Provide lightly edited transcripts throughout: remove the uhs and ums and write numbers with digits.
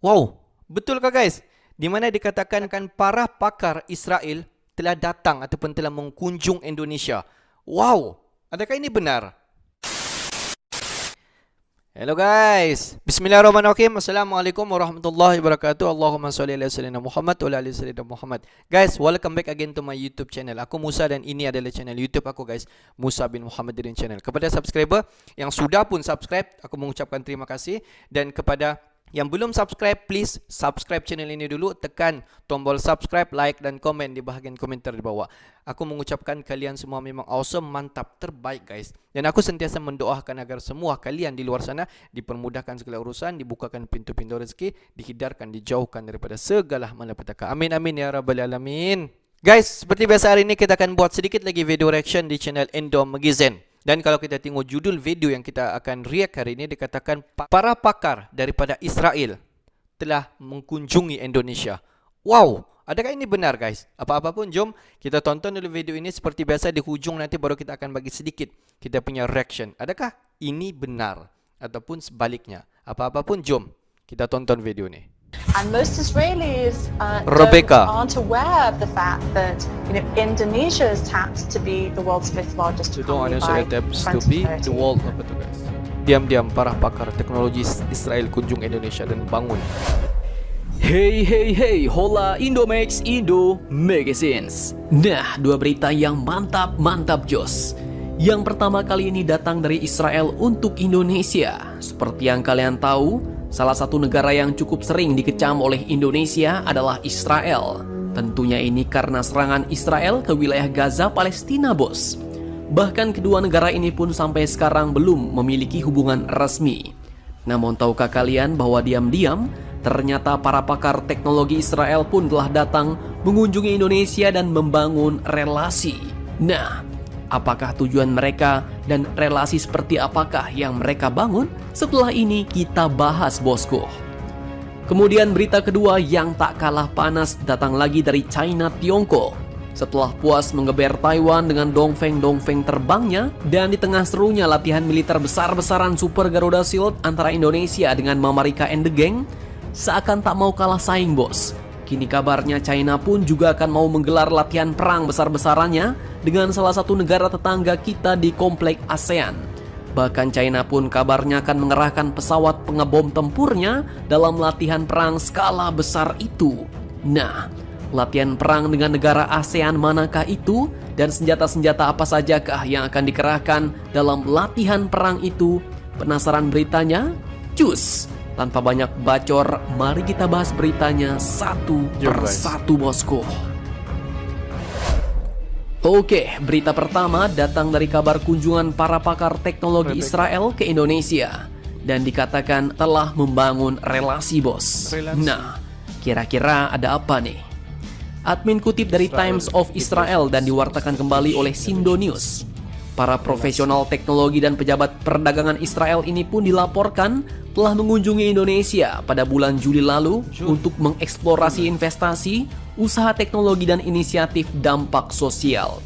Wow, betulkah guys? Di mana dikatakan para pakar Israel telah datang ataupun telah mengunjung Indonesia. Wow, adakah ini benar? Hello guys. Bismillahirrahmanirrahim. Assalamualaikum warahmatullahi wabarakatuh. Allahumma shalli ala sayyidina Muhammad wa ala ali sayyidina Muhammad. Guys, welcome back again to my YouTube channel. Aku Musa dan ini adalah channel YouTube aku guys, Musa bin Muhammadin channel. Kepada subscriber yang sudah pun subscribe, aku mengucapkan terima kasih, dan kepada yang belum subscribe, please subscribe channel ini dulu. Tekan tombol subscribe, like dan komen di bahagian komentar di bawah. Aku mengucapkan kalian semua memang awesome, mantap, terbaik guys. Dan aku sentiasa mendoakan agar semua kalian di luar sana dipermudahkan segala urusan, dibukakan pintu-pintu rezeki, dihindarkan, dijauhkan daripada segala malapetaka. Amin amin ya rabbal alamin. Guys, seperti biasa hari ini kita akan buat sedikit lagi video reaction di channel Endo Magazine. Dan kalau kita tengok judul video yang kita akan react hari ini, dikatakan para pakar daripada Israel telah mengunjungi Indonesia. Wow, adakah ini benar guys? Apa-apa pun jom kita tonton dulu video ini. Seperti biasa di hujung nanti baru kita akan bagi sedikit kita punya reaction. Adakah ini benar ataupun sebaliknya? Apa-apa pun jom kita tonton video ini. And most Israelis Rebecca aren't aware of the fact that Indonesia is tapped to be the world's fifth largest economy by 2030. Apa tuh guys? Diam-diam para pakar teknologi Israel kunjung Indonesia dan bangun. Hey hey hey, hola Indomax Indo Magazines. Nah, dua berita yang mantap jos. Yang pertama kali ini datang dari Israel untuk Indonesia. Seperti yang kalian tahu, salah satu negara yang cukup sering dikecam oleh Indonesia adalah Israel. Tentunya ini karena serangan Israel ke wilayah Gaza, Palestina, bos. Bahkan kedua negara ini pun sampai sekarang belum memiliki hubungan resmi. Namun tahukah kalian bahwa diam-diam ternyata para pakar teknologi Israel pun telah datang mengunjungi Indonesia dan membangun relasi. Nah, apakah tujuan mereka dan relasi seperti apakah yang mereka bangun? Setelah ini kita bahas bosku. Kemudian berita kedua yang tak kalah panas datang lagi dari China Tiongkok. Setelah puas mengeber Taiwan dengan dongfeng-dongfeng terbangnya, dan di tengah serunya latihan militer besar-besaran Super Garuda Shield antara Indonesia dengan Mama Rika and the Gang, seakan tak mau kalah saing bos. Kini kabarnya China pun juga akan mau menggelar latihan perang besar-besarannya dengan salah satu negara tetangga kita di komplek ASEAN. Bahkan China pun kabarnya akan mengerahkan pesawat pengebom tempurnya dalam latihan perang skala besar itu. Nah, latihan perang dengan negara ASEAN manakah itu? Dan senjata-senjata apa sajakah yang akan dikerahkan dalam latihan perang itu? Penasaran beritanya? Cus! Tanpa banyak bacor, mari kita bahas beritanya satu persatu bosku. Oke, berita pertama datang dari kabar kunjungan para pakar teknologi Israel ke Indonesia. Dan dikatakan telah membangun relasi bos. Nah, kira-kira ada apa nih? Admin kutip dari Times of Israel dan diwartakan kembali oleh Sindo News. Para profesional teknologi dan pejabat perdagangan Israel ini pun dilaporkan telah mengunjungi Indonesia pada bulan Juli lalu untuk mengeksplorasi investasi, usaha teknologi dan inisiatif dampak sosial,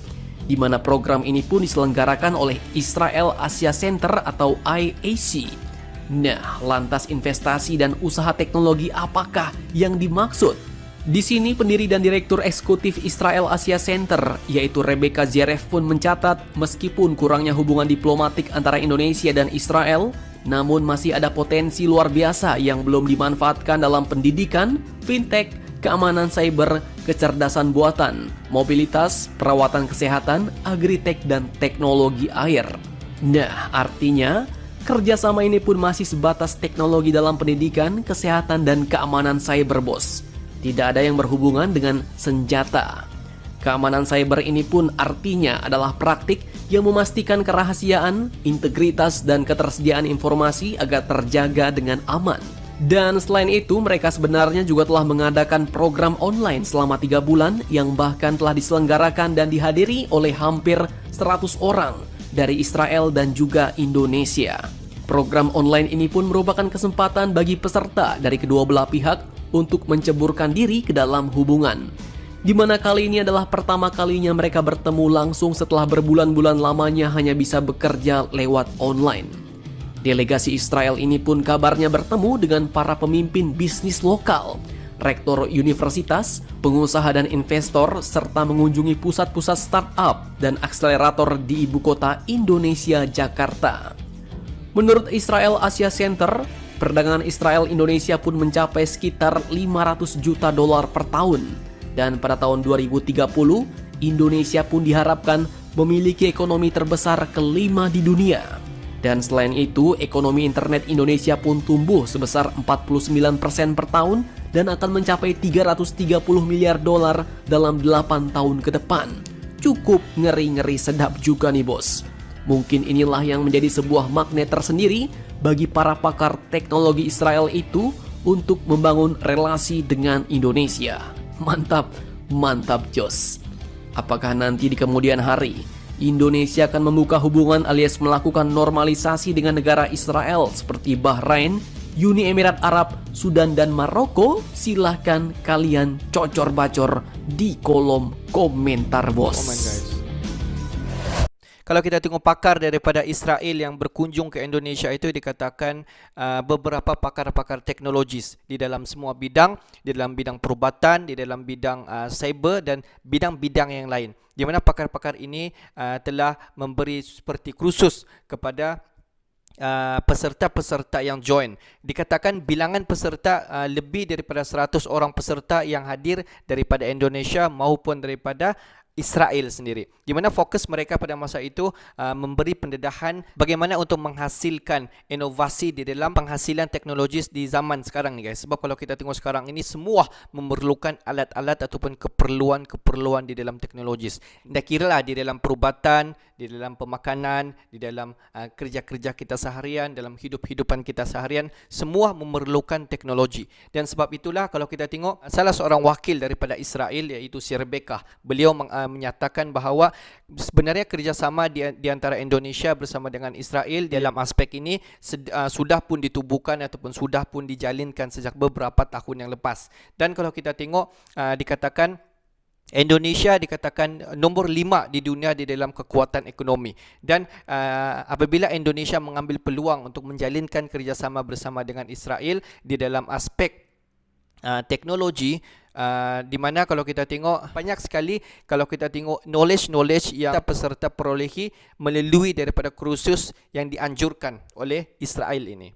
di mana program ini pun diselenggarakan oleh Israel Asia Center atau IAC. Nah, lantas investasi dan usaha teknologi apakah yang dimaksud? Di sini pendiri dan direktur eksekutif Israel Asia Center yaitu Rebecca Zierev pun mencatat meskipun kurangnya hubungan diplomatik antara Indonesia dan Israel, namun masih ada potensi luar biasa yang belum dimanfaatkan dalam pendidikan, fintech, keamanan cyber, kecerdasan buatan, mobilitas, perawatan kesehatan, agritech, dan teknologi air. Nah, artinya kerjasama ini pun masih sebatas teknologi dalam pendidikan, kesehatan, dan keamanan cyber bos. Tidak ada yang berhubungan dengan senjata. Keamanan cyber ini pun artinya adalah praktik yang memastikan kerahasiaan, integritas, dan ketersediaan informasi agar terjaga dengan aman. Dan selain itu, mereka sebenarnya juga telah mengadakan program online selama 3 bulan yang bahkan telah diselenggarakan dan dihadiri oleh hampir 100 orang dari Israel dan juga Indonesia. Program online ini pun merupakan kesempatan bagi peserta dari kedua belah pihak untuk menceburkan diri ke dalam hubungan, di mana kali ini adalah pertama kalinya mereka bertemu langsung setelah berbulan-bulan lamanya hanya bisa bekerja lewat online. Delegasi Israel ini pun kabarnya bertemu dengan para pemimpin bisnis lokal, rektor universitas, pengusaha dan investor, serta mengunjungi pusat-pusat startup dan akselerator di ibu kota Indonesia, Jakarta. Menurut Israel Asia Center, perdagangan Israel-Indonesia pun mencapai sekitar 500 juta dolar per tahun. Dan pada tahun 2030, Indonesia pun diharapkan memiliki ekonomi terbesar kelima di dunia. Dan selain itu, ekonomi internet Indonesia pun tumbuh sebesar 49% per tahun dan akan mencapai 330 miliar dolar dalam 8 tahun ke depan. Cukup ngeri-ngeri sedap juga nih bos. Mungkin inilah yang menjadi sebuah magnet tersendiri bagi para pakar teknologi Israel itu untuk membangun relasi dengan Indonesia. Mantap, mantap jos. Apakah nanti di kemudian hari Indonesia akan membuka hubungan alias melakukan normalisasi dengan negara Israel seperti Bahrain, Uni Emirat Arab, Sudan, dan Maroko? Silahkan kalian cocor-bacor di kolom komentar bos. Komen guys. Kalau kita tengok pakar daripada Israel yang berkunjung ke Indonesia itu dikatakan beberapa pakar-pakar teknologis di dalam semua bidang, di dalam bidang perubatan, di dalam bidang cyber dan bidang-bidang yang lain. Di mana pakar-pakar ini telah memberi seperti kursus kepada peserta-peserta yang join. Dikatakan bilangan peserta lebih daripada 100 orang peserta yang hadir daripada Indonesia maupun daripada Israel sendiri, di mana fokus mereka pada masa itu memberi pendedahan bagaimana untuk menghasilkan inovasi di dalam penghasilan teknologis di zaman sekarang ni guys. Sebab kalau kita tengok sekarang ini semua memerlukan alat-alat ataupun keperluan di dalam teknologis. Tak kiralah di dalam perubatan, di dalam pemakanan, di dalam kerja-kerja kita seharian, dalam hidup-hidupan kita seharian, semua memerlukan teknologi. Dan sebab itulah kalau kita tengok salah seorang wakil daripada Israel iaitu si Rebecca, beliau menyatakan bahawa sebenarnya kerjasama di antara Indonesia bersama dengan Israel dalam aspek ini sudah pun ditubuhkan ataupun sudah pun dijalinkan sejak beberapa tahun yang lepas. Dan kalau kita tengok dikatakan Indonesia dikatakan nombor 5 di dunia di dalam kekuatan ekonomi. Dan apabila Indonesia mengambil peluang untuk menjalinkan kerjasama bersama dengan Israel di dalam aspek teknologi, di mana kalau kita tengok banyak sekali kalau kita tengok knowledge yang peserta perolehi melalui daripada kursus yang dianjurkan oleh Israel ini.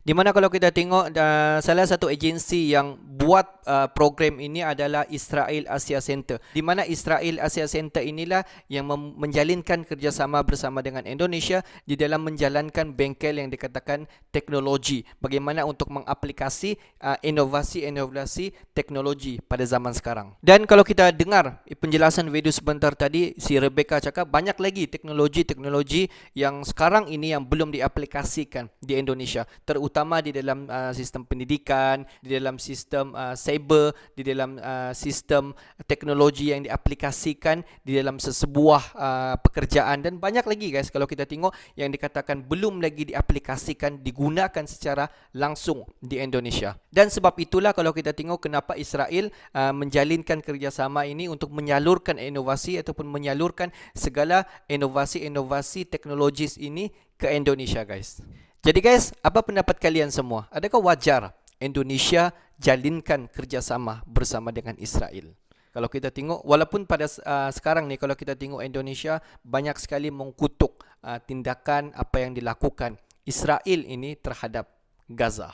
Di mana kalau kita tengok salah satu agensi yang buat program ini adalah Israel Asia Center. Di mana Israel Asia Center inilah yang menjalinkan kerjasama bersama dengan Indonesia di dalam menjalankan bengkel yang dikatakan teknologi. Bagaimana untuk mengaplikasi inovasi-inovasi teknologi pada zaman sekarang. Dan kalau kita dengar penjelasan video sebentar tadi, si Rebecca cakap banyak lagi teknologi-teknologi yang sekarang ini yang belum diaplikasikan di Indonesia. Terutama di dalam sistem pendidikan, di dalam sistem cyber, di dalam sistem teknologi yang diaplikasikan di dalam sesebuah pekerjaan dan banyak lagi guys kalau kita tengok yang dikatakan belum lagi diaplikasikan, digunakan secara langsung di Indonesia. Dan sebab itulah kalau kita tengok kenapa Israel menjalinkan kerjasama ini untuk menyalurkan inovasi ataupun menyalurkan segala inovasi-inovasi teknologis ini ke Indonesia guys. Jadi guys, apa pendapat kalian semua? Adakah wajar Indonesia jalinkan kerjasama bersama dengan Israel? Kalau kita tengok, walaupun pada sekarang ni kalau kita tengok Indonesia banyak sekali mengkutuk tindakan apa yang dilakukan Israel ini terhadap Gaza.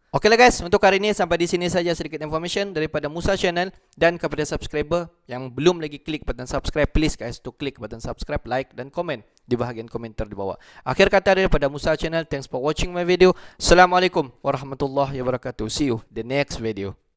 Okeylah guys, untuk hari ini sampai di sini saja sedikit information daripada Musa Channel. Dan kepada subscriber yang belum lagi klik button subscribe, please guys to klik button subscribe, like dan komen di bahagian komentar di bawah. Akhir kata daripada Musa Channel, thanks for watching my video. Assalamualaikum warahmatullahi wabarakatuh. See you the next video.